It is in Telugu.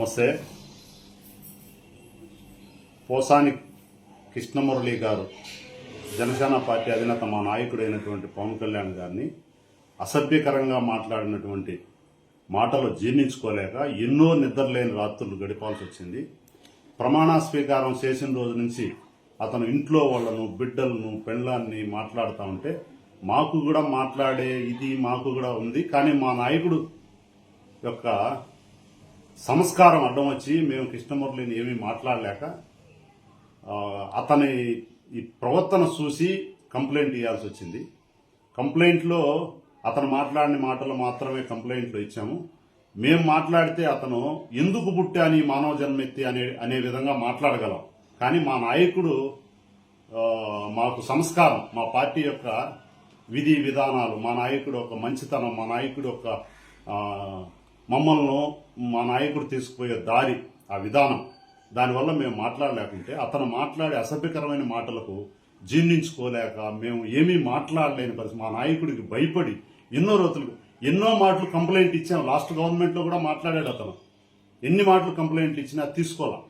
నమస్తే. పోసాని కృష్ణమురళి గారు జనసేన పార్టీ అధినేత మా నాయకుడైనటువంటి పవన్ కళ్యాణ్ గారిని అసభ్యకరంగా మాట్లాడినటువంటి మాటలు జీర్ణించుకోలేక ఎన్నో నిద్రలేని రాత్రులు గడిపాల్సి వచ్చింది. ప్రమాణ స్వీకారం చేసిన రోజు నుంచి అతను ఇంట్లో వాళ్ళను, బిడ్డలను, పెండ్లాన్ని మాట్లాడుతూ ఉంటే మాకు కూడా మాట్లాడే ఇది మాకు కూడా ఉంది. కానీ మా నాయకుడు యొక్క సంస్కారం అడ్డం వచ్చి మేము కృష్ణమురళిని ఏమీ మాట్లాడలేక అతని ఈ ప్రవర్తన చూసి కంప్లైంట్ ఇవ్వాల్సి వచ్చింది. కంప్లైంట్లో అతను మాట్లాడిన మాటలు మాత్రమే కంప్లైంట్లో ఇచ్చాము. మేము మాట్లాడితే అతను ఎందుకు పుట్టాని మానవ జన్మెత్తి అనే విధంగా మాట్లాడగలం. కానీ మా నాయకుడు మాకు సంస్కారం, మా పార్టీ యొక్క విధి విధానాలు, మా నాయకుడు యొక్క మంచితనం, మా నాయకుడు యొక్క మమ్మల్ని మా నాయకుడు తీసుకుపోయే దారి, ఆ విధానం, దానివల్ల మేము మాట్లాడలేకుంటే అతను మాట్లాడే అసభ్యకరమైన మాటలకు జీర్ణించుకోలేక మేము ఏమీ మాట్లాడలేని పరిస్థితి. మా నాయకుడికి భయపడి ఎన్నో మాటలు కంప్లైంట్ ఇచ్చాం. లాస్ట్ గవర్నమెంట్లో కూడా మాట్లాడాడు అతను. ఎన్ని మాటలు కంప్లైంట్ ఇచ్చినా తీసుకోవాలి.